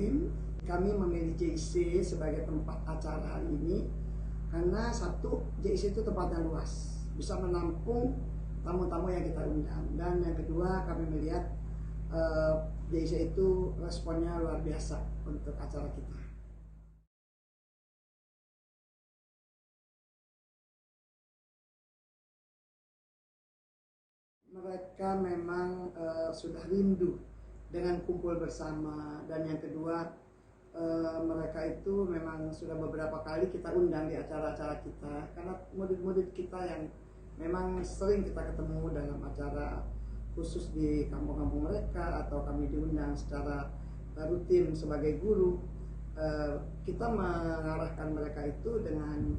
Bismillahirrahmanirrahim. Kami memilih JIC sebagai tempat acara hari ini karena satu, JIC itu tempatnya luas, bisa menampung tamu-tamu yang kita undang. Dan yang kedua, kami melihat JIC itu responnya luar biasa untuk acara kita. Mereka memang sudah rindu dengan kumpul bersama, dan yang kedua mereka itu memang sudah beberapa kali kita undang di acara-acara kita karena murid-murid kita yang memang sering kita ketemu dalam acara khusus di kampung-kampung mereka atau kami diundang secara rutin sebagai guru. Kita mengarahkan mereka itu dengan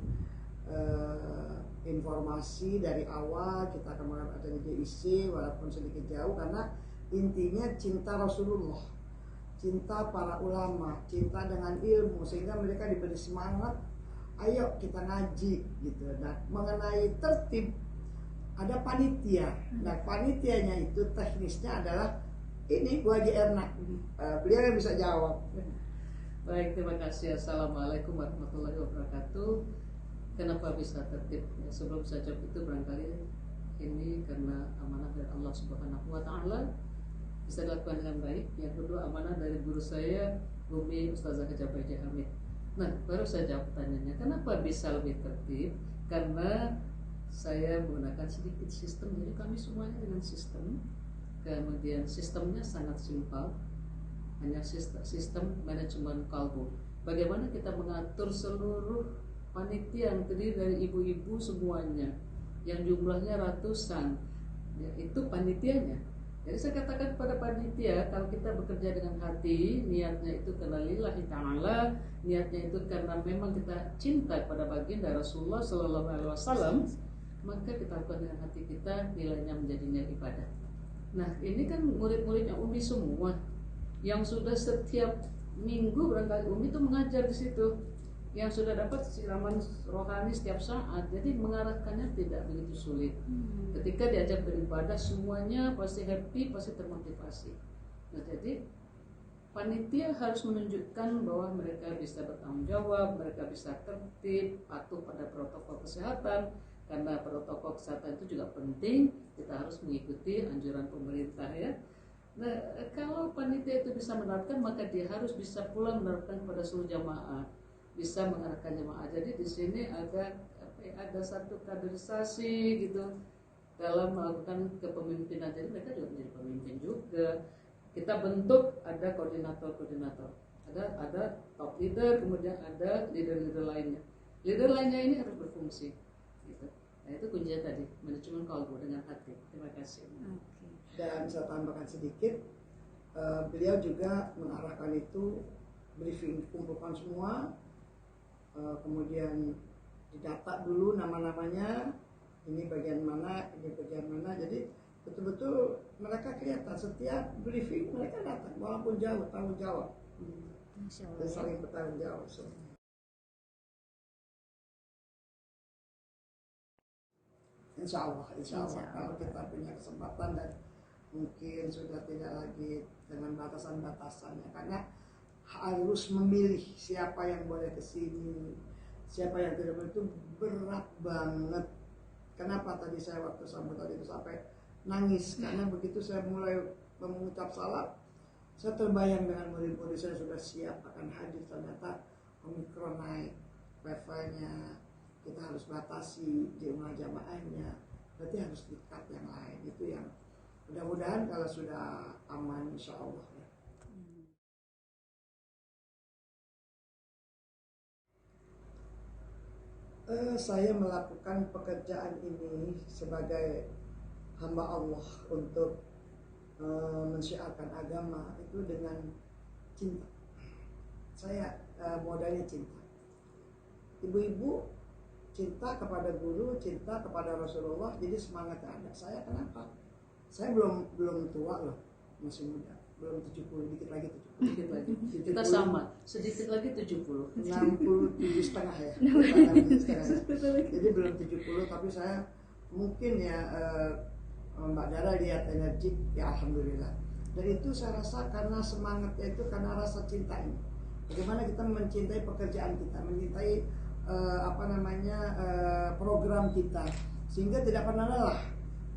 informasi dari awal. Kita akan mengadakan JIC walaupun sedikit jauh karena intinya cinta Rasulullah, cinta para ulama, cinta dengan ilmu, sehingga mereka diberi semangat, ayo kita ngaji gitu. Nah, mengenai tertib ada panitia. Nah, panitianya itu teknisnya adalah ini Bu Haji Erna, beliau yang bisa jawab. Baik, terima kasih. Assalamualaikum warahmatullahi wabarakatuh. Kenapa bisa tertib? Ya, sebelum saya jawab itu barangkali ini karena amanah dari Allah Subhanahu wa Ta'ala bisa dilakukan dengan baik. Yang kedua, amanah dari guru saya Bumi Ustazah Kejabai Hamid. Nah, baru saya jawab pertanyaannya, kenapa bisa lebih tertib? Karena saya menggunakan sedikit sistem, jadi kami semuanya dengan sistem. Kemudian sistemnya sangat simpel, hanya sistem manajemen kalbu. Bagaimana kita mengatur seluruh panitia yang terdiri dari ibu-ibu semuanya, yang jumlahnya ratusan, ya, itu panitianya. Jadi saya katakan pada panitia, kalau kita bekerja dengan hati, niatnya itu karena lillahi ta'ala, niatnya itu karena memang kita cinta pada baginda Rasulullah Sallallahu Alaihi Wasallam, maka kita lakukan dengan hati kita, nilainya menjadi nilai ibadah. Nah, ini kan murid-muridnya Umi semua, yang sudah setiap minggu barangkali Umi itu mengajar di situ, yang sudah dapat siraman rohani setiap saat, jadi mengarahkannya tidak begitu sulit. Ketika diajak beribadah semuanya pasti happy, pasti termotivasi. Nah, jadi panitia harus menunjukkan bahwa mereka bisa bertanggung jawab, mereka bisa tertib, patuh pada protokol kesehatan, karena protokol kesehatan itu juga penting, kita harus mengikuti anjuran pemerintah ya. Nah, kalau panitia itu bisa menerapkan, maka dia harus bisa pula menerapkan kepada seluruh jamaah, bisa mengarahkan jemaah. Jadi di sini ada satu kaderisasi gitu dalam melakukan kepemimpinan. Jadi mereka juga menjadi pemimpin juga. Kita bentuk ada koordinator, ada top leader, kemudian ada leader lainnya. Leader lainnya ini harus berfungsi. Gitu. Nah, itu kuncinya tadi, manajemen kalbu dengan hati. Terima kasih. Dan saya tambahkan sedikit, beliau juga mengarahkan itu briefing, kumpulkan semua. Kemudian didata dulu nama-namanya, ini bagian mana, jadi betul-betul mereka kelihatan setiap briefing mereka datang walaupun jauh, tanggung jawab, dan saling bertanggung jawab. Insya Allah kalau kita punya kesempatan dan mungkin sudah tidak lagi dengan batasan-batasannya, karena harus memilih siapa yang boleh kesini, siapa yang tidak boleh, itu berat banget. Kenapa tadi saya waktu sambutan itu sampai nangis, karena begitu saya mulai mengucap salam, saya terbayang dengan murid-murid saya sudah siap akan hadir, ternyata Omikron naik levelnya, kita harus batasi jumlah jamaahnya, berarti harus di-cut yang lain. Itu yang mudah-mudahan kalau sudah aman insya Allah ya. Saya melakukan pekerjaan ini sebagai hamba Allah untuk mensyiarkan agama itu dengan cinta. Saya modalnya cinta. Ibu-ibu cinta kepada guru, cinta kepada Rasulullah, jadi semangatnya ada. Saya kenapa? Saya belum tua loh, masih muda. Belum 70, dikit lagi 70. Dikit lagi. Kita sama, sedikit lagi 70. 67 setengah ya. Jadi belum 70, tapi saya mungkin ya Mbak Dara lihat energik, ya alhamdulillah. Dan itu saya rasa karena semangatnya itu karena rasa cinta ini. Bagaimana kita mencintai pekerjaan kita, mencintai program kita, sehingga tidak pernah lelah.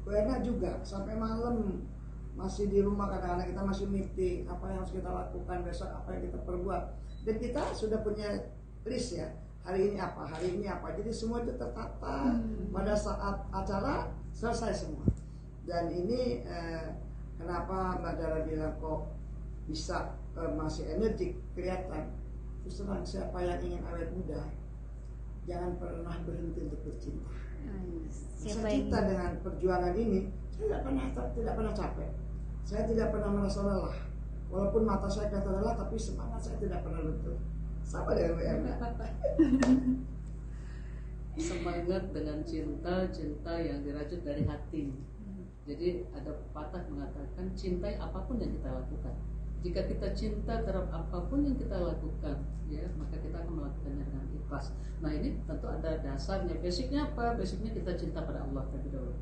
Karena juga sampai malam masih di rumah, kadang-kadang kita masih meeting, apa yang harus kita lakukan besok, apa yang kita perbuat. Dan kita sudah punya list ya, hari ini apa, hari ini apa. Jadi semua itu tertata pada saat acara selesai semua. Dan ini kenapa Mbak Dara bilang kok bisa masih energik, kelihatan. Terus terang, siapa yang ingin awet muda, jangan pernah berhenti untuk bercinta. Saya cinta dengan perjuangan ini, saya tidak pernah capek. Saya tidak pernah merasa lelah. Walaupun mata saya kelihatan lelah, tapi semangat saya tidak pernah luntur. Sama dengan WM. Semangat dengan cinta yang dirajut dari hati. Jadi ada pepatah mengatakan, cintai apapun yang kita lakukan. Jika kita cinta terhadap apapun yang kita lakukan, ya, maka kita akan melakukannya dengan ikhlas. Nah, ini tentu ada dasarnya. Basicnya apa? Basicnya kita cinta pada Allah terlebih dahulu.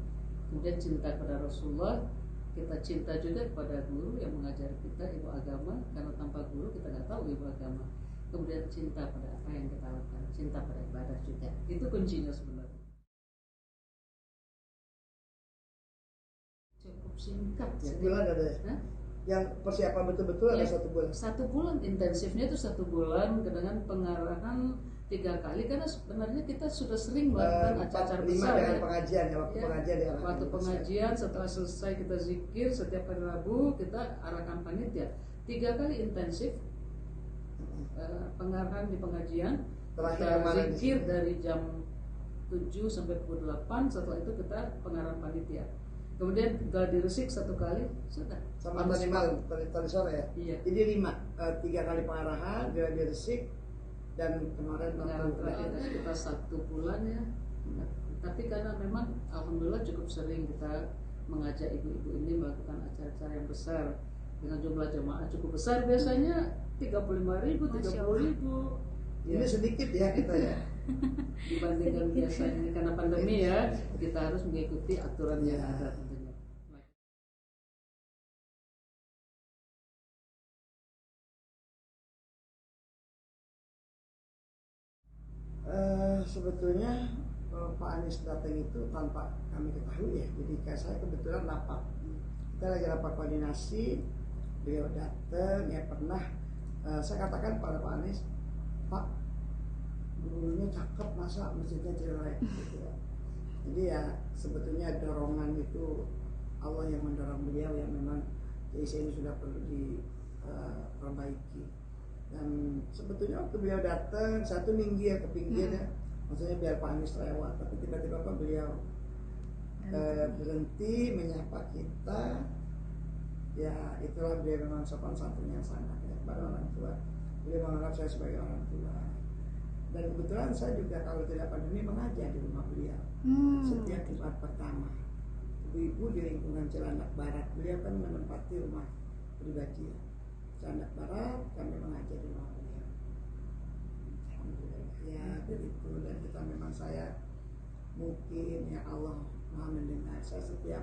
Kemudian cinta pada Rasulullah. Kita cinta juga kepada guru yang mengajari kita ilmu agama, karena tanpa guru kita nggak tahu ilmu agama. Kemudian cinta pada apa yang kita lakukan, cinta pada ibadah juga. Itu kuncinya sebenarnya. Cukup singkat ya. Sebulan ada ya? Yang persiapan betul-betul ada 1 bulan. 1 bulan intensifnya itu 1 bulan dengan pengarahan 3 kali, karena sebenarnya kita sudah sering melakukan acara besar dengan pengajian ya, waktu pengajian setelah selesai kita zikir setiap hari Rabu, kita arahkan panitia 3 kali intensif pengarahan di pengajian. Kita zikir dari jam 7 sampai pukul 8, setelah itu kita pengarahan panitia. Kemudian kita diresik 1 kali, sudah. Sama tadi malam, tadi sore ya? Iya. Jadi 3 kali pengarahan, dia diresik, dan kemarin pengarahan terakhir kita 1 bulan ya. Tapi karena memang alhamdulillah cukup sering kita mengajak ibu-ibu ini melakukan acara-acara yang besar dengan jumlah jemaah cukup besar, biasanya 35.000, 30.000. Ini sedikit ya kita ya. Dibandingkan biasanya, karena pandemi ya, kita harus mengikuti aturan yang ada tentunya. Sebetulnya Pak Anies datang itu tanpa kami ketahui ya. Jadi kayak saya kebetulan rapat, kita lagi rapat koordinasi, beliau datang ya. Pernah saya katakan pada Pak Anies, Pak, gurunya cakep, masa masjidnya jelek gitu ya. Jadi ya sebetulnya dorongan itu Allah yang mendorong beliau, yang memang JIC ini sudah perlu diperbaiki. Dan sebetulnya waktu beliau datang, satu minggir ke pinggir ya, maksudnya biar Pak Anies lewat, tapi tiba-tiba Pak beliau berhenti menyapa kita. Ya itulah beliau memang sopan santun yang sangat ya kepada orang tua. Beliau menganggap saya sebagai orang tua. Dan kebetulan saya juga kalau tidak pandemi mengajar di rumah beliau setiap Jumat pertama. Ibu-ibu di lingkungan Cilandak Barat, beliau kan menempati rumah pribadi Cilandak Barat, kami mengajar di rumah beliau. Alhamdulillah ya begitu. Dan kita memang, saya mungkin ya Allah Maha mendengar saya setiap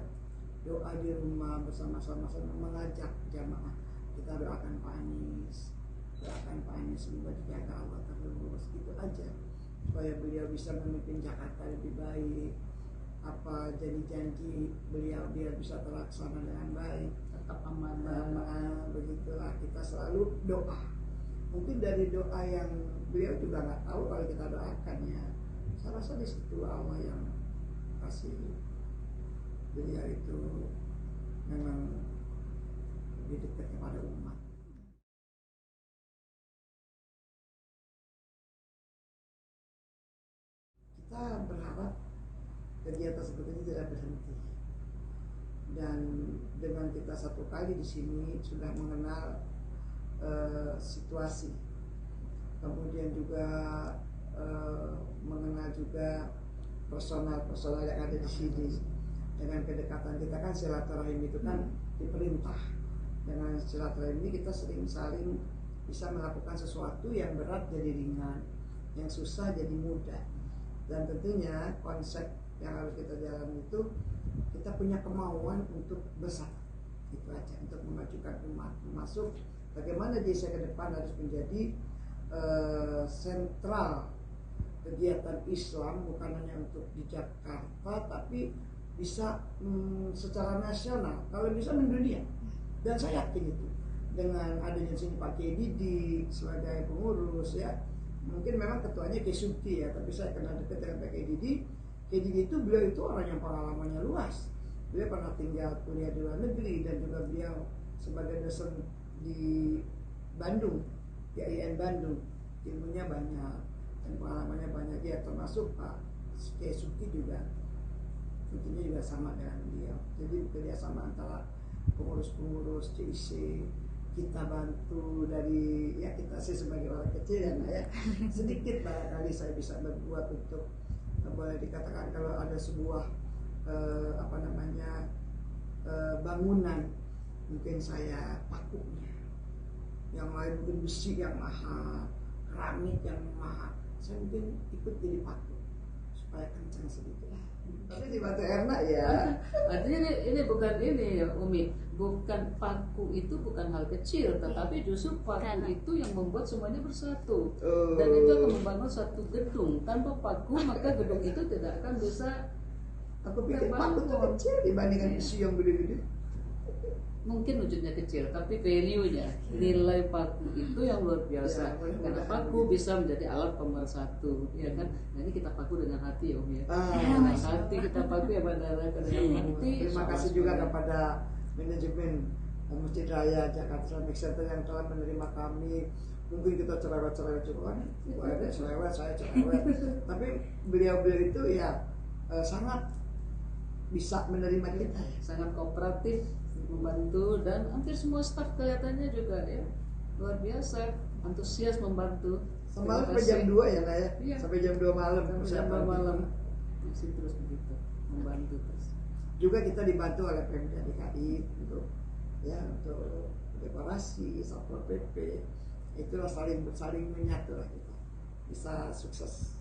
doa di rumah bersama-sama mengajak jamaah. Kita doakan Pak Anies, semoga dijaga Allah terus, gitu aja, supaya beliau bisa memimpin Jakarta lebih baik. Apa janji-janji beliau biar bisa terlaksana dengan baik, tetap amanah. Begitulah kita selalu doa. Mungkin dari doa yang beliau juga nggak tahu kalau kita doakannya, saya rasa di situ Allah yang kasih beliau itu memang lebih dekat kepada umat. Kita berharap kegiatan seperti ini tidak berhenti, dan dengan kita 1 kali di sini sudah mengenal situasi, kemudian juga mengenal juga personal yang ada di sini. Dengan kedekatan kita kan silaturahim itu kan diperintah. Dengan silaturahim ini kita sering saling bisa melakukan sesuatu yang berat jadi ringan, yang susah jadi mudah. Dan tentunya konsep yang harus kita jalani itu kita punya kemauan untuk bersatu. Itu aja untuk memajukan umat, termasuk bagaimana desa ke depan harus menjadi sentral kegiatan Islam, bukan hanya untuk di Jakarta tapi bisa secara nasional, kalau bisa mendunia. Dan saya yakin itu dengan adanya sini Pak Kiai Didi sebagai pengurus ya, mungkin memang ketuanya Kiai Sukti ya, tapi saya kenal dekat dengan Pak Kiai Didi. Kiai Didi itu beliau itu orang yang pengalamannya luas. Beliau pernah tinggal kuliah di luar negeri dan juga beliau sebagai dosen di Bandung, di IAIN Bandung, ilmunya banyak dan pengalamannya banyak ya, termasuk Pak Kiai Sukti juga tentunya juga sama dengan beliau. Jadi kerjasama antara pengurus-pengurus CIC, kita bantu dari ya, kita sih sebagai orang kecil ya sedikit barangkali saya bisa berbuat untuk boleh dikatakan kalau ada sebuah bangunan, mungkin saya pakunya, yang lain mungkin besi yang mahal, keramik yang mahal, saya mungkin ikut jadi paku supaya kencang sedikit. Tapi di Batu Erna ya. Artinya ini bukan ini ya Umi, bukan paku itu bukan hal kecil, tetapi justru paku itu yang membuat semuanya bersatu. Dan itu akan membangun satu gedung. Tanpa paku maka gedung itu tidak akan bisa. Aku pikir paku itu kecil dibandingkan besi yang gede-gede. Mungkin wujudnya kecil, tapi value-nya, nilai paku itu yang luar biasa. Ya, karena paku bisa menjadi alat pemersatu, ya kan? Nah, ini kita paku dengan hati ya Om ya. Hati kita paku ya Bandara dengan hati. Terima kasih juga kepada manajemen Masjid Raya Jakarta Islamic Center yang telah menerima kami. Mungkin kita cerewet-cerewet juga kan, ada cerewet, saya cerewet. Tapi beliau-beliau itu ya sangat bisa menerima kita, sangat kooperatif, membantu, dan hampir semua staf kelihatannya juga ya luar biasa antusias membantu. Semalam sampai jam 2 ya Nak ya? Iya. Sampai jam 2 malam. Sampai jam 2 malam masih terus begitu membantu terus. Juga kita dibantu oleh Pemda DKI untuk dekorasi, Satpol PP. Itulah saling menyatu lah kita. Bisa sukses.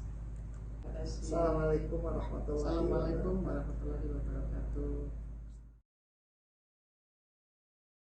Assalamualaikum warahmatullahi wabarakatuh.